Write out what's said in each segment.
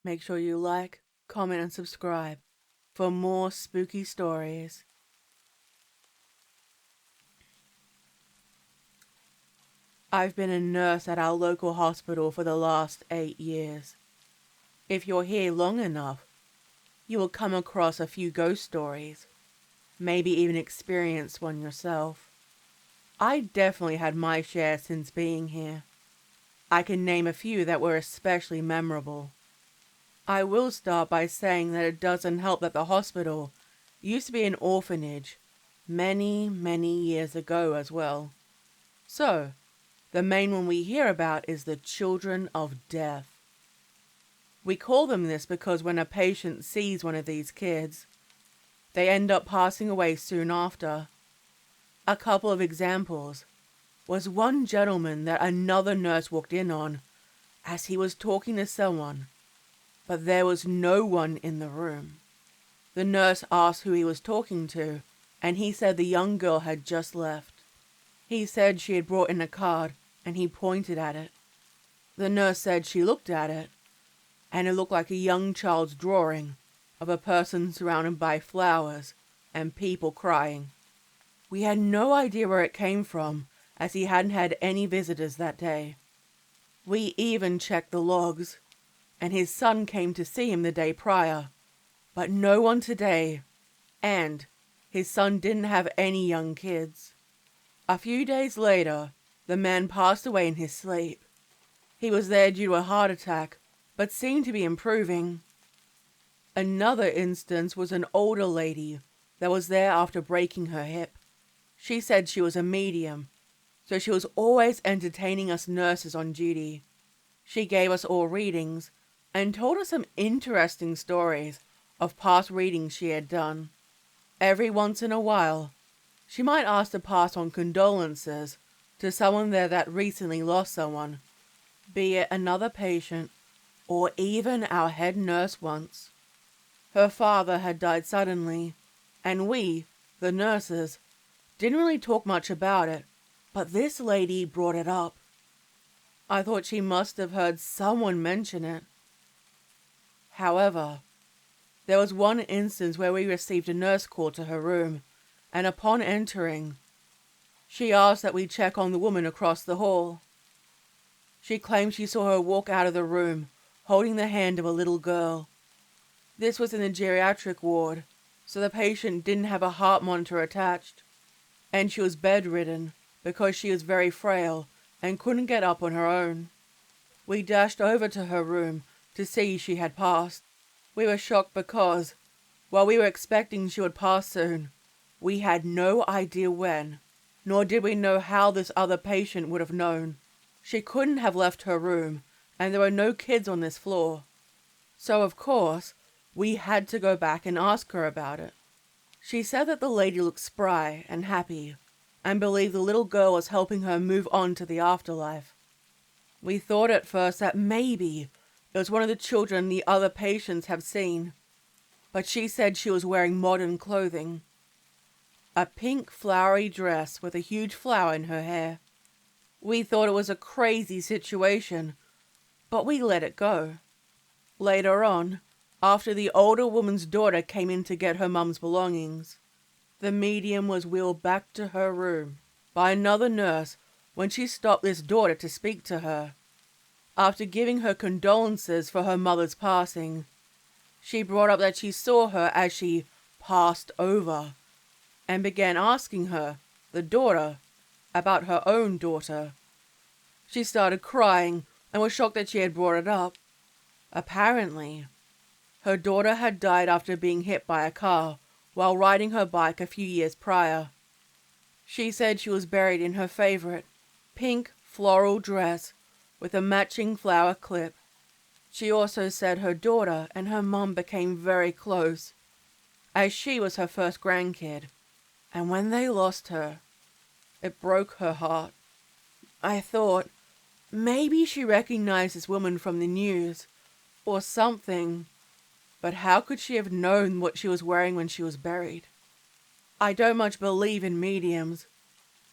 Make sure you like, comment, and subscribe for more spooky stories. I've been a nurse at our local hospital for the last 8 years. If you're here long enough, you will come across a few ghost stories, maybe even experience one yourself. I definitely had my share since being here. I can name a few that were especially memorable. I will start by saying that it doesn't help that the hospital used to be an orphanage many, many years ago as well. So, the main one we hear about is the children of death. We call them this because when a patient sees one of these kids, they end up passing away soon after. A couple of examples was one gentleman that another nurse walked in on as he was talking to someone, but there was no one in the room. The nurse asked who he was talking to, and he said the young girl had just left. He said she had brought in a card, and he pointed at it. The nurse said she looked at it, and it looked like a young child's drawing of a person surrounded by flowers and people crying. We had no idea where it came from, as he hadn't had any visitors that day. We even checked the logs, and his son came to see him the day prior, but no one today, and his son didn't have any young kids. A few days later, the man passed away in his sleep. He was there due to a heart attack, but seemed to be improving. Another instance was an older lady that was there after breaking her hip. She said she was a medium, so she was always entertaining us nurses on duty. She gave us all readings and told us some interesting stories of past readings she had done. Every once in a while, she might ask to pass on condolences to someone there that recently lost someone, be it another patient or even our head nurse once. Her father had died suddenly, and we, the nurses, didn't really talk much about it, but this lady brought it up. I thought she must have heard someone mention it. However, there was one instance where we received a nurse call to her room, and upon entering, she asked that we check on the woman across the hall. She claimed she saw her walk out of the room, holding the hand of a little girl. This was in the geriatric ward, so the patient didn't have a heart monitor attached, and she was bedridden because she was very frail and couldn't get up on her own. We dashed over to her room to see she had passed. We were shocked because, while we were expecting she would pass soon, we had no idea when, nor did we know how this other patient would have known. She couldn't have left her room, and there were no kids on this floor. So, of course, we had to go back and ask her about it. She said that the lady looked spry and happy, and believed the little girl was helping her move on to the afterlife. We thought at first that maybe it was one of the children the other patients have seen, but she said she was wearing modern clothing. A pink flowery dress with a huge flower in her hair. We thought it was a crazy situation, but we let it go. Later on, after the older woman's daughter came in to get her mum's belongings, the medium was wheeled back to her room by another nurse when she stopped this daughter to speak to her. After giving her condolences for her mother's passing, she brought up that she saw her as she passed over and began asking her, the daughter, about her own daughter. She started crying and was shocked that she had brought it up. Apparently, her daughter had died after being hit by a car while riding her bike a few years prior. She said she was buried in her favorite pink floral dress with a matching flower clip. She also said her daughter and her mum became very close, as she was her first grandkid, and when they lost her, it broke her heart. I thought, maybe she recognized this woman from the news, or something, but how could she have known what she was wearing when she was buried? I don't much believe in mediums,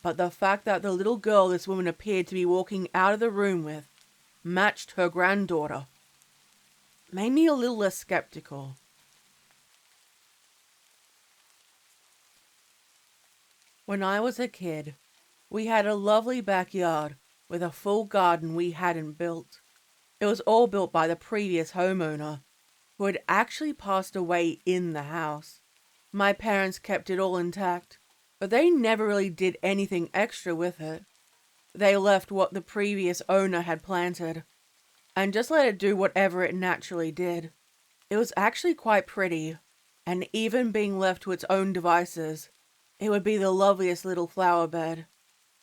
but the fact that the little girl this woman appeared to be walking out of the room with matched her granddaughter. made me a little less skeptical. When I was a kid, we had a lovely backyard with a full garden we hadn't built. It was all built by the previous homeowner, who had actually passed away in the house. My parents kept it all intact, but they never really did anything extra with it. They left what the previous owner had planted, and just let it do whatever it naturally did. It was actually quite pretty, and even being left to its own devices, it would be the loveliest little flower bed.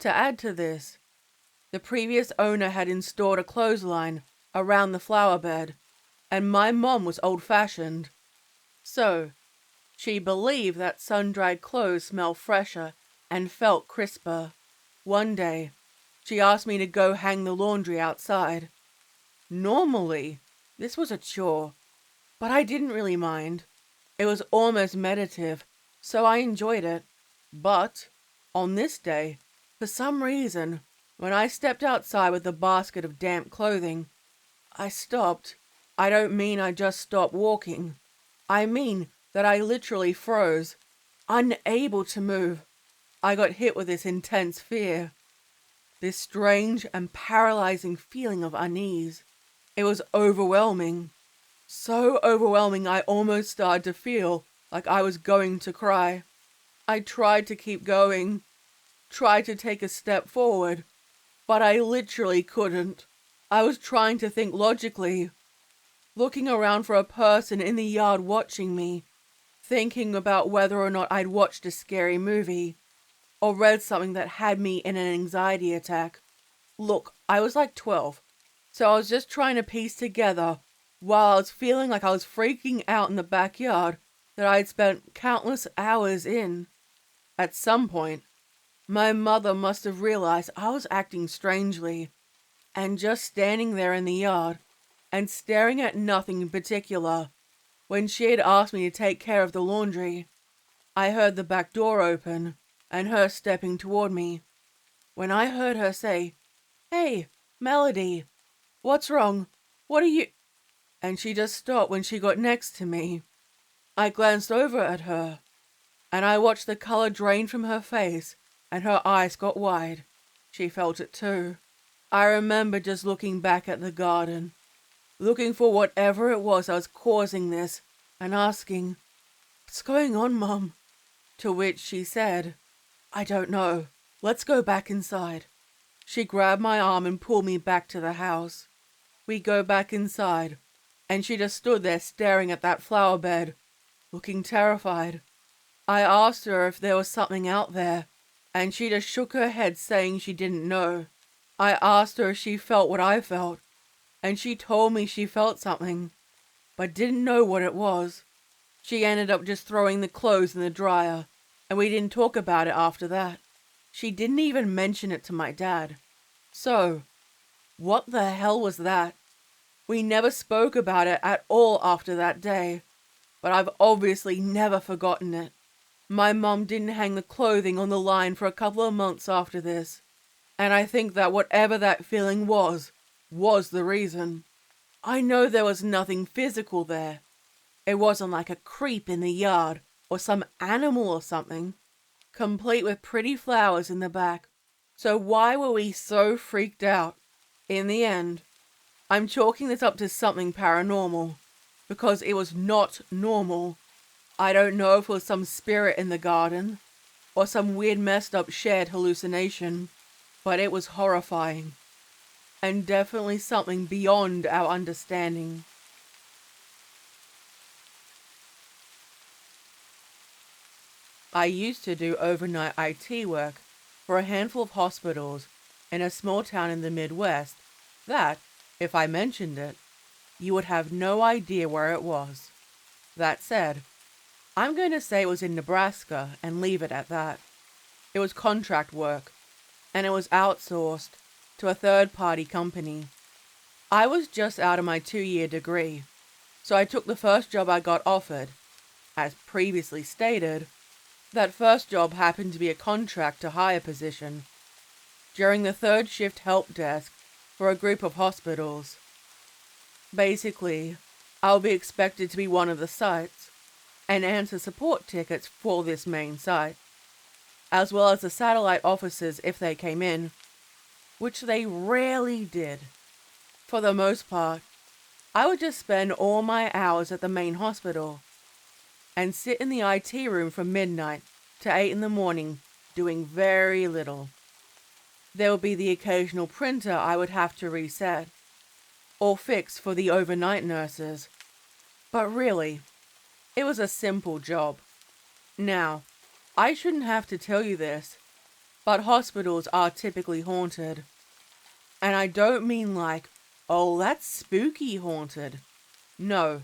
To add to this, the previous owner had installed a clothesline around the flower bed, and my mom was old-fashioned. So, she believed that sun-dried clothes smelled fresher and felt crisper. One day, she asked me to go hang the laundry outside. Normally, this was a chore, but I didn't really mind. It was almost meditative, so I enjoyed it. But, on this day, for some reason, when I stepped outside with the basket of damp clothing, I stopped. I don't mean I just stopped walking. I mean that I literally froze, unable to move. I got hit with this intense fear, this strange and paralyzing feeling of unease. It was overwhelming. So overwhelming I almost started to feel like I was going to cry. I tried to keep going, tried to take a step forward, but I literally couldn't. I was trying to think logically, looking around for a person in the yard watching me, thinking about whether or not I'd watched a scary movie, or read something that had me in an anxiety attack. Look, I was like 12, so I was just trying to piece together, while I was feeling like I was freaking out in the backyard that I'd spent countless hours in. At some point, my mother must have realized I was acting strangely, and just standing there in the yard and staring at nothing in particular, when she had asked me to take care of the laundry, I heard the back door open and her stepping toward me. When I heard her say, "Hey, Melody, what's wrong? What are you—" And she just stopped when she got next to me. I glanced over at her, and I watched the color drain from her face, and her eyes got wide. She felt it too. I remember just looking back at the garden, looking for whatever it was that was causing this, and asking, "What's going on, Mum?" To which she said, "I don't know. Let's go back inside." She grabbed my arm and pulled me back to the house. We go back inside, and she just stood there staring at that flower bed, looking terrified. I asked her if there was something out there, and she just shook her head saying she didn't know. I asked her if she felt what I felt, and she told me she felt something, but didn't know what it was. She ended up just throwing the clothes in the dryer, and we didn't talk about it after that. She didn't even mention it to my dad. So, what the hell was that? We never spoke about it at all after that day, but I've obviously never forgotten it. My mom didn't hang the clothing on the line for a couple of months after this, and I think that whatever that feeling was the reason. I know there was nothing physical there. It wasn't like a creep in the yard or some animal or something, complete with pretty flowers in the back. So why were we so freaked out? In the end, I'm chalking this up to something paranormal, because it was not normal. I don't know if it was some spirit in the garden, or some weird messed up shared hallucination, but it was horrifying, and definitely something beyond our understanding. I used to do overnight IT work for a handful of hospitals in a small town in the Midwest that, if I mentioned it, you would have no idea where it was. That said, I'm going to say it was in Nebraska and leave it at that. It was contract work, and it was outsourced to a third-party company. I was just out of my 2-year degree, so I took the first job I got offered. As previously stated, that first job happened to be a contract to hire position during the third shift help desk for a group of hospitals. Basically, I'll be expected to be one of the sites and answer support tickets for this main site, as well as the satellite officers if they came in, which they rarely did. For the most part, I would just spend all my hours at the main hospital and sit in the IT room from midnight to 8 in the morning doing very little. There would be the occasional printer I would have to reset or fix for the overnight nurses, but really, it was a simple job. Now, I shouldn't have to tell you this, but hospitals are typically haunted. And I don't mean like, oh, that's spooky haunted. No,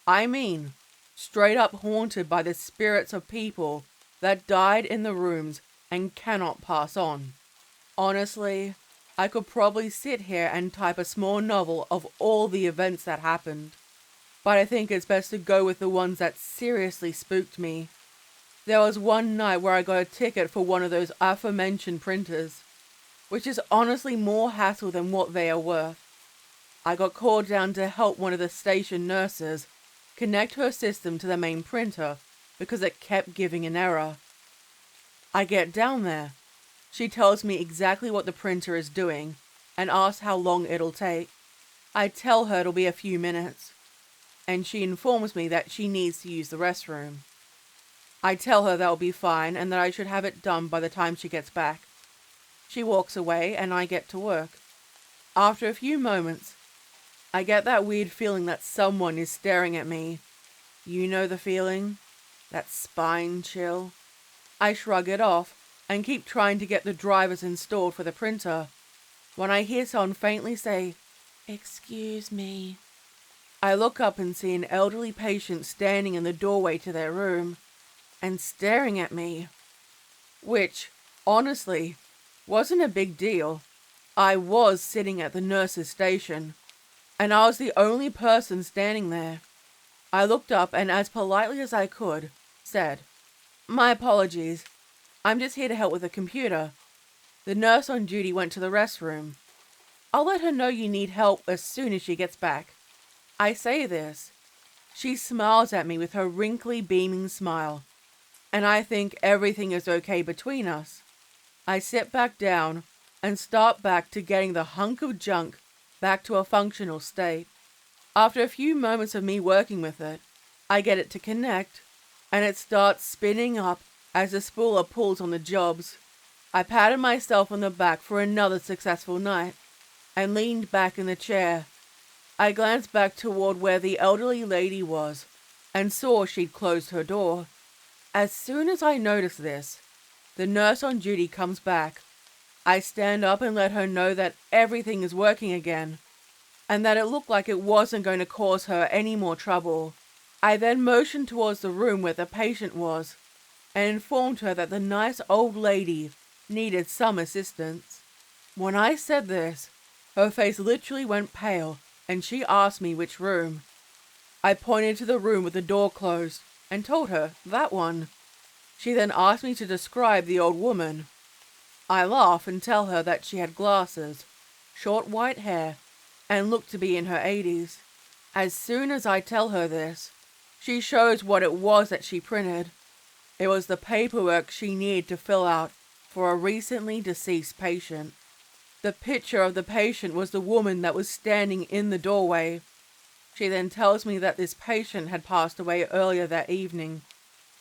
I mean straight up haunted by the spirits of people that died in the rooms and cannot pass on. Honestly, I could probably sit here and type a small novel of all the events that happened, but I think it's best to go with the ones that seriously spooked me. There was one night where I got a ticket for one of those aforementioned printers, which is honestly more hassle than what they are worth. I got called down to help one of the station nurses connect her system to the main printer because it kept giving an error. I get down there. She tells me exactly what the printer is doing and asks how long it'll take. I tell her it'll be a few minutes, and she informs me that she needs to use the restroom. I tell her that'll be fine and that I should have it done by the time she gets back. She walks away and I get to work. After a few moments, I get that weird feeling that someone is staring at me. You know the feeling? That spine chill. I shrug it off and keep trying to get the drivers installed for the printer when I hear someone faintly say, "Excuse me." I look up and see an elderly patient standing in the doorway to their room and staring at me, which, honestly, wasn't a big deal. I was sitting at the nurse's station, and I was the only person standing there. I looked up and, as politely as I could, said, "My apologies. I'm just here to help with the computer. The nurse on duty went to the restroom. I'll let her know you need help as soon as she gets back." I say this. She smiles at me with her wrinkly, beaming smile, and I think everything is okay between us. I sit back down and start back to getting the hunk of junk back to a functional state. After a few moments of me working with it, I get it to connect, and it starts spinning up as the spooler pulls on the jobs. I patted myself on the back for another successful night, and leaned back in the chair. I glanced back toward where the elderly lady was, and saw she'd closed her door. As soon as I notice this, the nurse on duty comes back. I stand up and let her know that everything is working again, and that it looked like it wasn't going to cause her any more trouble. I then motioned towards the room where the patient was, and informed her that the nice old lady needed some assistance. When I said this, her face literally went pale, and she asked me which room. I pointed to the room with the door closed, and told her that one. She then asked me to describe the old woman. I laugh and tell her that she had glasses, short white hair, and looked to be in her 80s. As soon as I tell her this, she shows what it was that she printed. It was the paperwork she needed to fill out for a recently deceased patient. The picture of the patient was the woman that was standing in the doorway. She then tells me that this patient had passed away earlier that evening,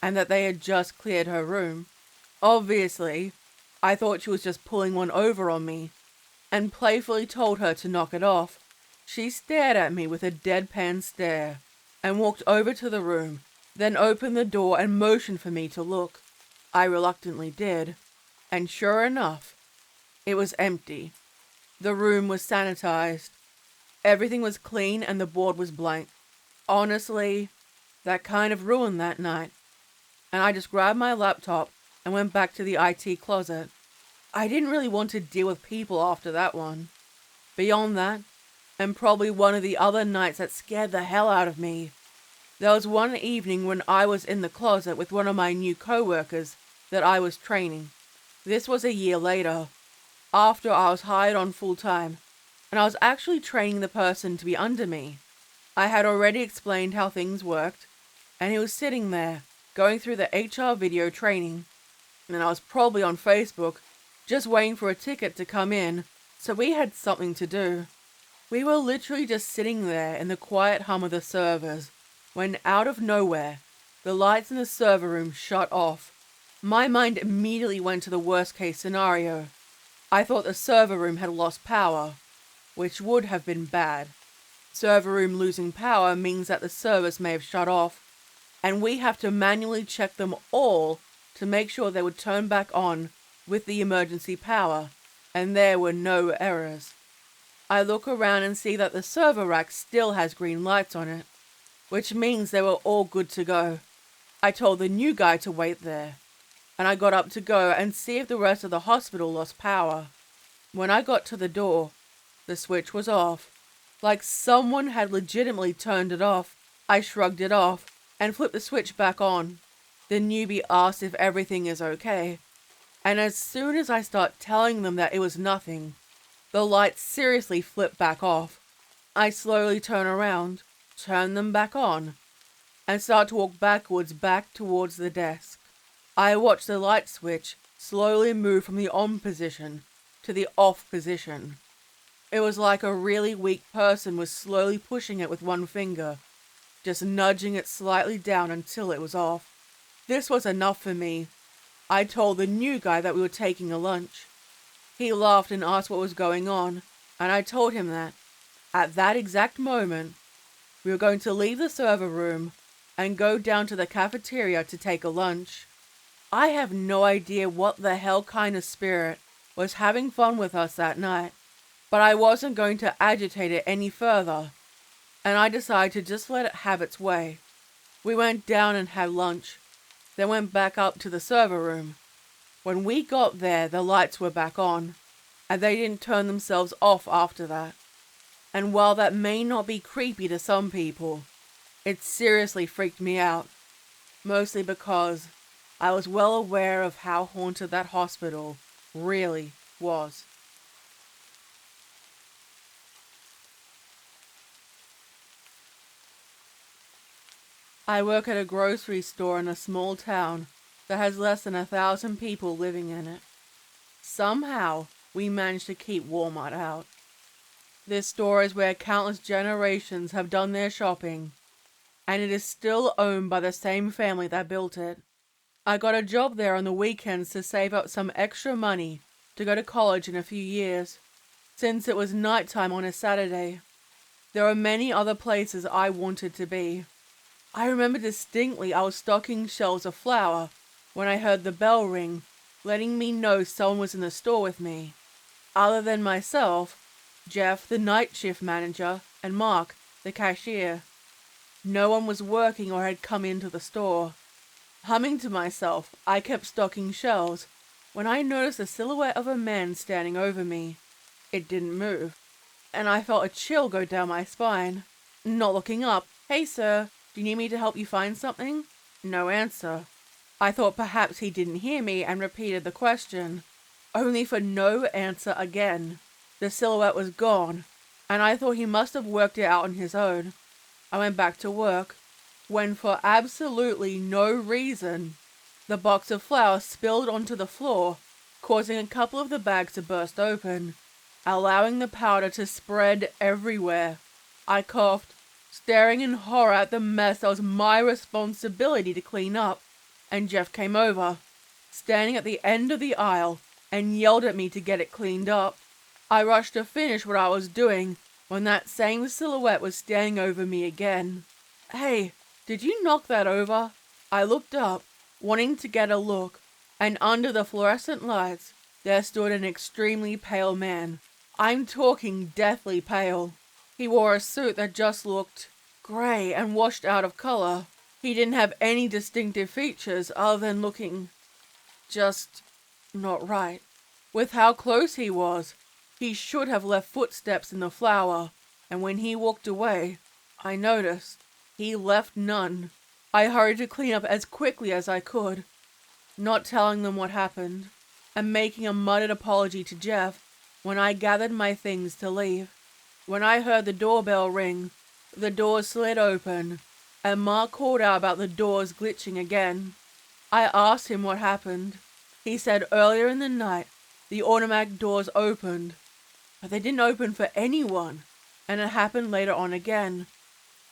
and that they had just cleared her room. Obviously, I thought she was just pulling one over on me, and playfully told her to knock it off. She stared at me with a deadpan stare, and walked over to the room, then opened the door and motioned for me to look. I reluctantly did, and sure enough, it was empty. The room was sanitized. Everything was clean and the board was blank. Honestly, that kind of ruined that night, and I just grabbed my laptop and went back to the IT closet. I didn't really want to deal with people after that one. Beyond that, and probably one of the other nights that scared the hell out of me, there was one evening when I was in the closet with one of my new co-workers that I was training. This was a year later, after I was hired on full-time, and I was actually training the person to be under me. I had already explained how things worked, and he was sitting there, going through the HR video training, and I was probably on Facebook, just waiting for a ticket to come in, so we had something to do. We were literally just sitting there in the quiet hum of the servers, when out of nowhere, the lights in the server room shut off. My mind immediately went to the worst case scenario. I thought the server room had lost power, which would have been bad. Server room losing power means that the servers may have shut off, and we have to manually check them all to make sure they would turn back on with the emergency power, and there were no errors. I look around and see that the server rack still has green lights on it, which means they were all good to go. I told the new guy to wait there, and I got up to go and see if the rest of the hospital lost power. When I got to the door, the switch was off. Like someone had legitimately turned it off. I shrugged it off and flipped the switch back on. The newbie asked if everything is okay, and as soon as I start telling them that it was nothing, the lights seriously flip back off. I slowly turn around, turn them back on, and start to walk backwards back towards the desk. I watch the light switch slowly move from the on position to the off position. It was like a really weak person was slowly pushing it with one finger, just nudging it slightly down until it was off. This was enough for me. I told the new guy that we were taking a lunch. He laughed and asked what was going on, and I told him that, at that exact moment, we were going to leave the server room and go down to the cafeteria to take a lunch. I have no idea what the hell kind of spirit was having fun with us that night, but I wasn't going to agitate it any further, and I decided to just let it have its way. We went down and had lunch, then went back up to the server room. When we got there, the lights were back on, and they didn't turn themselves off after that. And while that may not be creepy to some people, it seriously freaked me out, mostly because I was well aware of how haunted that hospital really was. I work at a grocery store in a small town that has less than 1,000 people living in it. Somehow, we managed to keep Walmart out. This store is where countless generations have done their shopping, and it is still owned by the same family that built it. I got a job there on the weekends to save up some extra money to go to college in a few years, since it was nighttime on a Saturday. There are many other places I wanted to be. I remember distinctly I was stocking shelves of flour when I heard the bell ring, letting me know someone was in the store with me. Other than myself, Jeff, the night shift manager, and Mark, the cashier. No one was working or had come into the store. Humming to myself, I kept stocking shelves when I noticed the silhouette of a man standing over me. It didn't move, and I felt a chill go down my spine. Not looking up, "Hey sir, do you need me to help you find something?" No answer. I thought perhaps he didn't hear me and repeated the question, only for no answer again. The silhouette was gone, and I thought he must have worked it out on his own. I went back to work, when for absolutely no reason, the box of flour spilled onto the floor, causing a couple of the bags to burst open, allowing the powder to spread everywhere. I coughed, staring in horror at the mess that was my responsibility to clean up, and Jeff came over, standing at the end of the aisle, and yelled at me to get it cleaned up. I rushed to finish what I was doing when that same silhouette was standing over me again. "Hey, did you knock that over?" I looked up, wanting to get a look, and under the fluorescent lights, there stood an extremely pale man. I'm talking deathly pale. He wore a suit that just looked grey and washed out of color. He didn't have any distinctive features other than looking just not right. With how close he was, he should have left footsteps in the flour, and when he walked away, I noticed he left none. I hurried to clean up as quickly as I could, not telling them what happened, and making a muttered apology to Jeff when I gathered my things to leave. When I heard the doorbell ring, The doors slid open, and Mark called out about the doors glitching again. I asked him what happened. He said earlier in the night, the automatic doors opened, but they didn't open for anyone, and it happened later on again,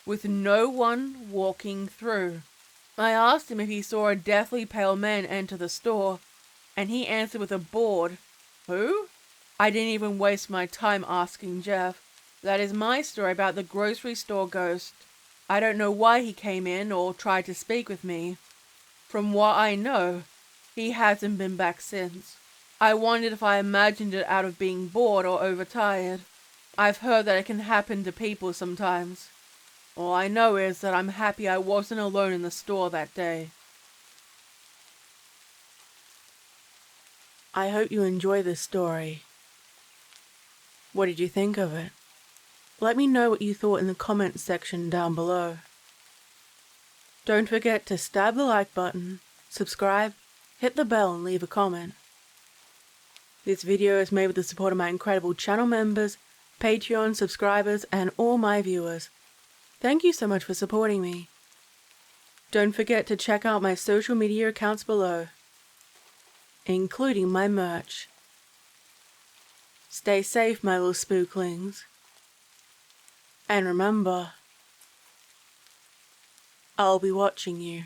with no one walking through. I asked him if he saw a deathly pale man enter the store, and he answered with a bored, "Who?" I didn't even waste my time asking Jeff. That is my story about the grocery store ghost. I don't know why he came in or tried to speak with me. From what I know, he hasn't been back since. I wondered if I imagined it out of being bored or overtired. I've heard that it can happen to people sometimes. All I know is that I'm happy I wasn't alone in the store that day. I hope you enjoy this story. What did you think of it? Let me know what you thought in the comments section down below. Don't forget to stab the like button, subscribe, hit the bell and leave a comment. This video is made with the support of my incredible channel members, Patreon subscribers and all my viewers. Thank you so much for supporting me. Don't forget to check out my social media accounts below, including my merch. Stay safe, my little spooklings. And remember, I'll be watching you.